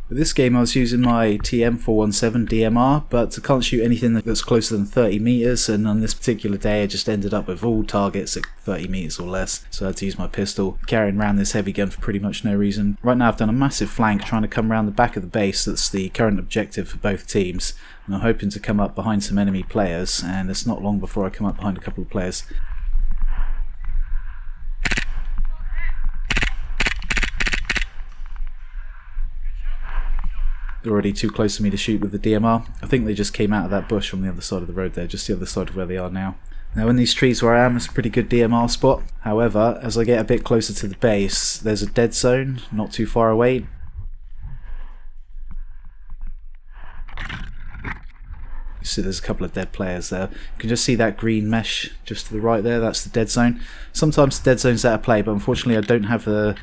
For this game I was using my TM 417 DMR, but I can't shoot anything that's closer than 30 meters, and on this particular day I just ended up with all targets at 30 meters or less, so I had to use my pistol, carrying around this heavy gun for pretty much no reason. Right now I've done a massive flank trying to come around the back of the base. That's the current objective for both teams, and I'm hoping to come up behind some enemy players, and it's not long before I come up behind a couple of players. They're already too close to me to shoot with the DMR. I think they just came out of that bush from the other side of the road there, just the other side of where they are now. Now in these trees where I am, it's a pretty good DMR spot. However, as I get a bit closer to the base, there's a dead zone not too far away. You see there's a couple of dead players there. You can just see that green mesh just to the right there, that's the dead zone. Sometimes the dead zone's out of play, but unfortunately I don't have I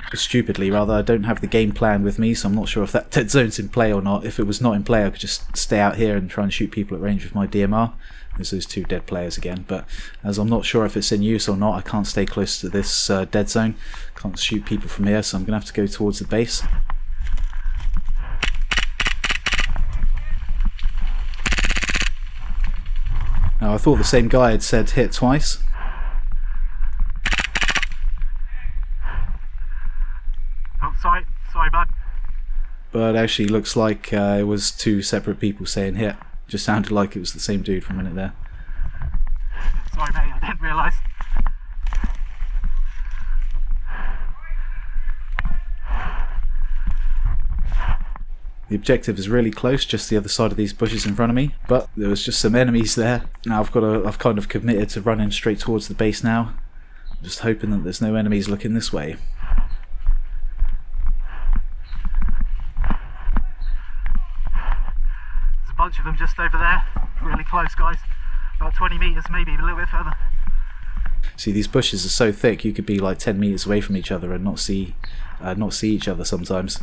don't have the game plan with me, so I'm not sure if that dead zone's in play or not. If it was not in play, I could just stay out here and try and shoot people at range with my DMR. There's those two dead players again, but as I'm not sure if it's in use or not, I can't stay close to this dead zone. Can't shoot people from here, so I'm going to have to go towards the base. Now I thought the same guy had said hit twice. Oh, sorry bud. But actually looks like it was two separate people saying hit. Just sounded like it was the same dude for a minute there. Sorry mate, I didn't realise. The objective is really close, just the other side of these bushes in front of me, but there was just some enemies there. Now I've kind of committed to running straight towards the base now. I'm just hoping that there's no enemies looking this way. There's a bunch of them just over there, really close guys, about 20 metres, maybe a little bit further. See, these bushes are so thick you could be like 10 metres away from each other and not see each other sometimes.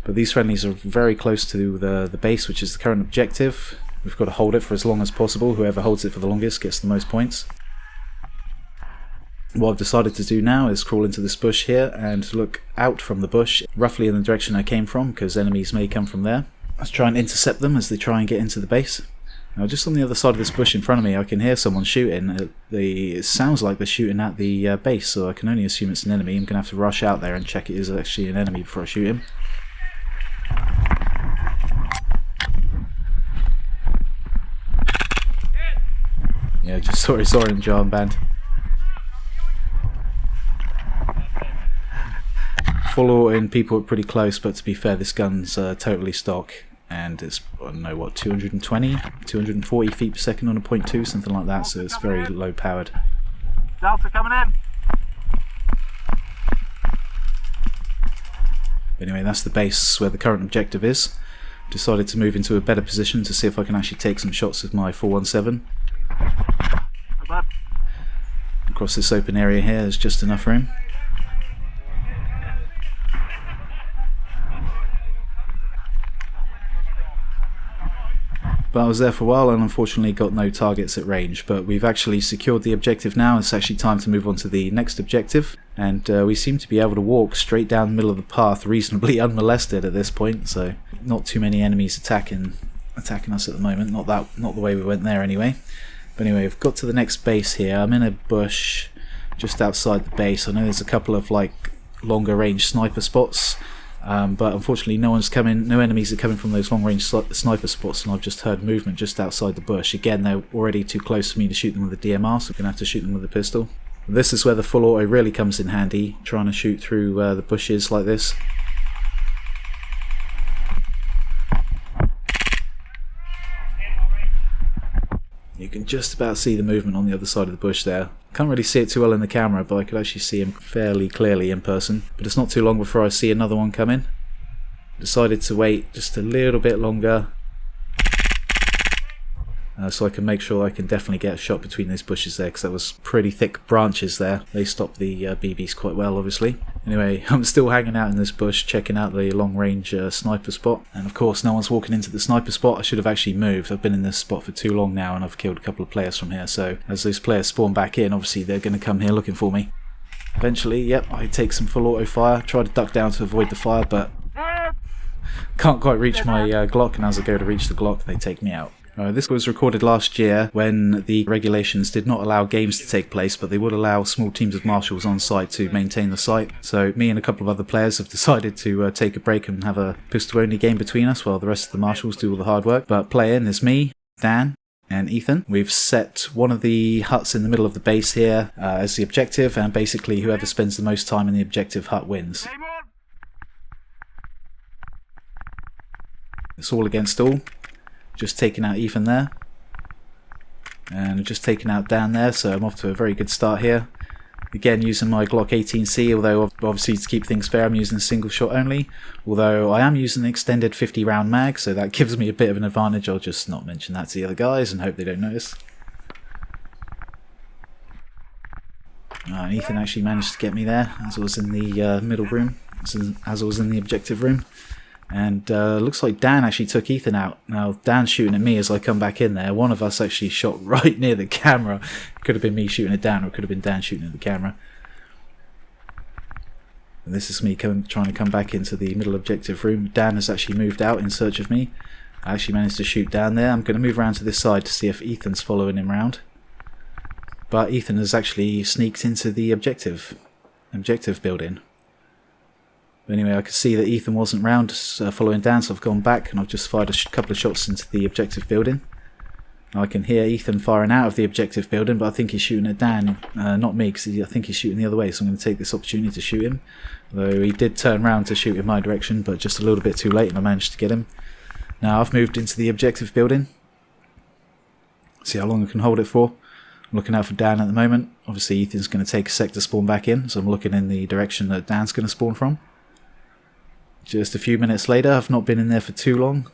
But these friendlies are very close to the base, which is the current objective. We've got to hold it for as long as possible. Whoever holds it for the longest gets the most points. What I've decided to do now is crawl into this bush here and look out from the bush, roughly in the direction I came from, because enemies may come from there. Let's try and intercept them as they try and get into the base. Now just on the other side of this bush in front of me I can hear someone shooting. It sounds like they're shooting at the base, so I can only assume it's an enemy. I'm going to have to rush out there and check it is actually an enemy before I shoot him. Yeah, just saw his orange armband. Full auto and people are pretty close, but to be fair, this gun's totally stock, and it's, I don't know what, 220, 240 feet per second on a .2, something like that, so it's very low powered. Delta coming in! Anyway, that's the base where the current objective is. Decided to move into a better position to see if I can actually take some shots with my 417. Across this open area here, there's just enough room. But I was there for a while and unfortunately got no targets at range, but we've actually secured the objective now. It's actually time to move on to the next objective, and we seem to be able to walk straight down the middle of the path reasonably unmolested at this point, so not too many enemies attacking us at the moment, not the way we went there anyway. But anyway, we've got to the next base here. I'm in a bush just outside the base. I know there's a couple of like longer range sniper spots, but unfortunately no enemies are coming from those long range sniper spots, and I've just heard movement just outside the bush. Again, they're already too close for me to shoot them with a DMR, so I'm going to have to shoot them with a pistol. This is where the full auto really comes in handy, trying to shoot through the bushes like this. You can just about see the movement on the other side of the bush there. Can't really see it too well in the camera, but I could actually see him fairly clearly in person. But it's not too long before I see another one come in. Decided to wait just a little bit longer, so I can make sure I can definitely get a shot between those bushes there, because that was pretty thick branches there. They stopped the BBs quite well, obviously. Anyway, I'm still hanging out in this bush, checking out the long range sniper spot, and of course no one's walking into the sniper spot. I should have actually moved. I've been in this spot for too long now, and I've killed a couple of players from here, so as those players spawn back in, obviously they're going to come here looking for me. Eventually, yep, I take some full auto fire. Try to duck down to avoid the fire, but can't quite reach my Glock, and as I go to reach the Glock, they take me out. This was recorded last year when the regulations did not allow games to take place, but they would allow small teams of marshals on site to maintain the site. So me and a couple of other players have decided to take a break and have a pistol-only game between us while the rest of the marshals do all the hard work. But playing is me, Dan, and Ethan. We've set one of the huts in the middle of the base here as the objective, and basically whoever spends the most time in the objective hut wins. It's all against all. Just taking out Ethan there, and just taking out Dan there, so I'm off to a very good start here. Again, using my Glock 18c, although obviously to keep things fair I'm using a single shot only, although I am using an extended 50 round mag, so that gives me a bit of an advantage. I'll just not mention that to the other guys and hope they don't notice. And Ethan actually managed to get me there as I was in the middle room, as I was in the objective room. And looks like Dan actually took Ethan out. Now Dan's shooting at me as I come back in there. One of us actually shot right near the camera. It could have been me shooting at Dan, or it could have been Dan shooting at the camera. And this is me trying to come back into the middle objective room. Dan has actually moved out in search of me. I actually managed to shoot down there. I'm going to move around to this side to see if Ethan's following him around. But Ethan has actually sneaked into the objective building. Anyway, I could see that Ethan wasn't round following Dan, so I've gone back and I've just fired a couple of shots into the objective building. Now I can hear Ethan firing out of the objective building, but I think he's shooting at Dan, not me, because I think he's shooting the other way, so I'm going to take this opportunity to shoot him. Though he did turn round to shoot in my direction, but just a little bit too late, and I managed to get him. Now I've moved into the objective building. See how long I can hold it for. I'm looking out for Dan at the moment. Obviously Ethan's going to take a sec to spawn back in, so I'm looking in the direction that Dan's going to spawn from. Just a few minutes later, I've not been in there for too long,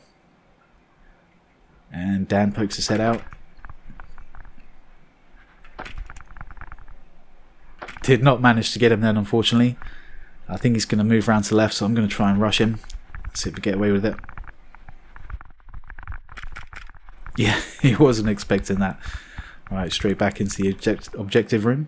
and Dan pokes his head out. Did not manage to get him then, unfortunately. I think he's going to move around to the left, so I'm going to try and rush him. See if we get away with it. Yeah, he wasn't expecting that. Alright, straight back into the objective room.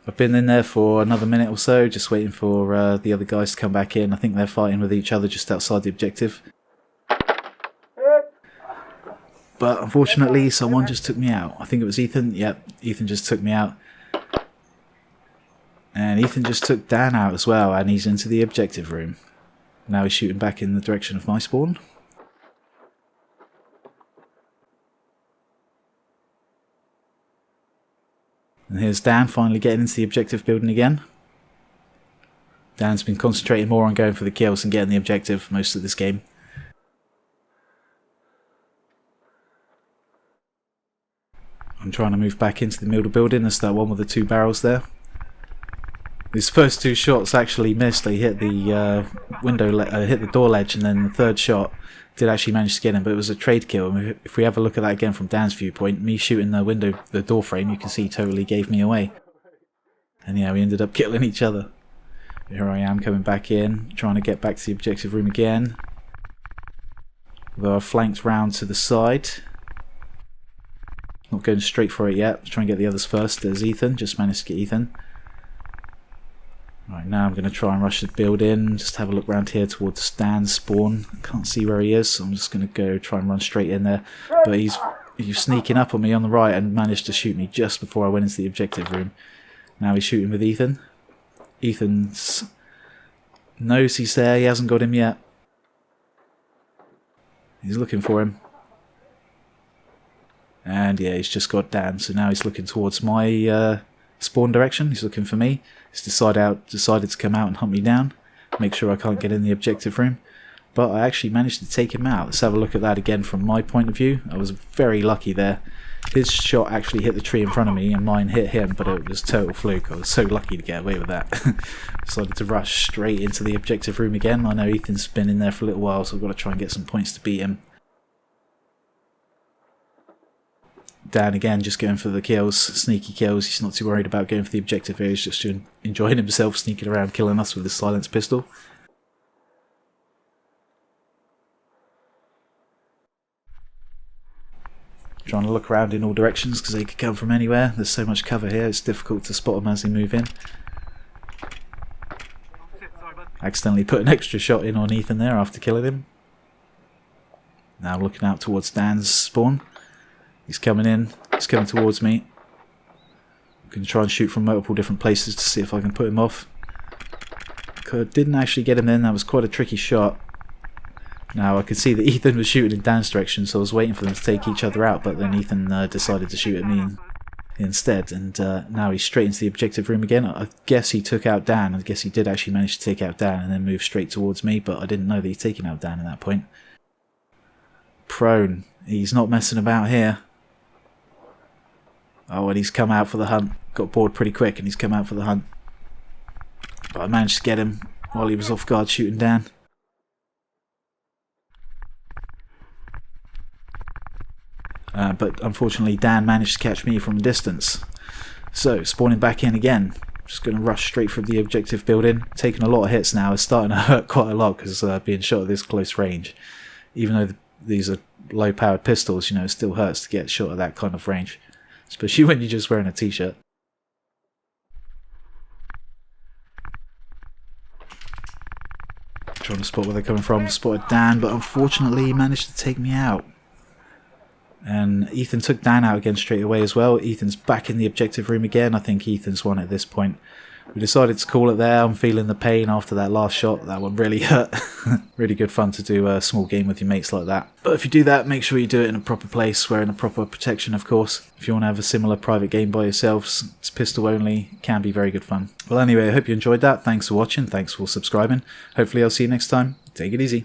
I've been in there for another minute or so, just waiting for the other guys to come back in. I think they're fighting with each other just outside the objective. But unfortunately, someone just took me out. I think it was Ethan. Yep, Ethan just took me out. And Ethan just took Dan out as well, and he's into the objective room. Now he's shooting back in the direction of my spawn. And here's Dan finally getting into the objective building again. Dan's been concentrating more on going for the kills and getting the objective most of this game. I'm trying to move back into the middle building. That's that one with the two barrels there. His first two shots actually missed. They hit the hit the door ledge, and then the third shot did actually manage to get him, but it was a trade kill. And if we have a look at that again from Dan's viewpoint, me shooting the door frame, you can see totally gave me away. And yeah, we ended up killing each other. Here I am coming back in, trying to get back to the objective room again. Although I've flanked round to the side. Not going straight for it yet. Trying to get the others first. There's Ethan, just managed to get Ethan. Right, now I'm going to try and rush the building, just have a look around here towards Dan's spawn. Can't see where he is, so I'm just going to go try and run straight in there. But he's sneaking up on me on the right and managed to shoot me just before I went into the objective room. Now he's shooting with Ethan. Ethan knows he's there, he hasn't got him yet. He's looking for him. And yeah, he's just got Dan, so now he's looking towards my spawn direction. He's looking for me. He's decided to come out and hunt me down, make sure I can't get in the objective room. But I actually managed to take him out. Let's have a look at that again from my point of view. I was very lucky there. His shot actually hit the tree in front of me and mine hit him, but it was total fluke. I was so lucky to get away with that. Decided to rush straight into the objective room again. I know Ethan's been in there for a little while, so I've got to try and get some points to beat him. Dan again just going for the kills, sneaky kills. He's not too worried about going for the objective here. He's just enjoying himself, sneaking around, killing us with his silenced pistol. Trying to look around in all directions because they could come from anywhere. There's so much cover here, it's difficult to spot them as they move in. Accidentally put an extra shot in on Ethan there after killing him. Now looking out towards Dan's spawn. He's coming in, he's coming towards me. I'm going to try and shoot from multiple different places to see if I can put him off. Didn't actually get him in, that was quite a tricky shot. Now I could see that Ethan was shooting in Dan's direction, so I was waiting for them to take each other out, but then Ethan decided to shoot at me instead, and now he's straight into the objective room again. I guess he took out Dan. I guess he did actually manage to take out Dan and then move straight towards me, but I didn't know that he'd taken out Dan at that point. Prone. He's not messing about here. Oh, and he's come out for the hunt. Got bored pretty quick and he's come out for the hunt. But I managed to get him while he was off guard shooting Dan. But unfortunately Dan managed to catch me from a distance. So, spawning back in again. Just going to rush straight from the objective building. Taking a lot of hits now. It's starting to hurt quite a lot because being shot at this close range. Even though these are low powered pistols, you know, it still hurts to get shot at that kind of range. Especially when you're just wearing a t-shirt. Trying to spot where they're coming from. Spotted Dan, but unfortunately he managed to take me out. And Ethan took Dan out again straight away as well. Ethan's back in the objective room again. I think Ethan's won at this point. We decided to call it there. I'm feeling the pain after that last shot. That one really hurt. Really good fun to do a small game with your mates like that. But if you do that, make sure you do it in a proper place, wearing a proper protection, of course. If you want to have a similar private game by yourselves, it's pistol only. It can be very good fun. Well, anyway, I hope you enjoyed that. Thanks for watching. Thanks for subscribing. Hopefully I'll see you next time. Take it easy.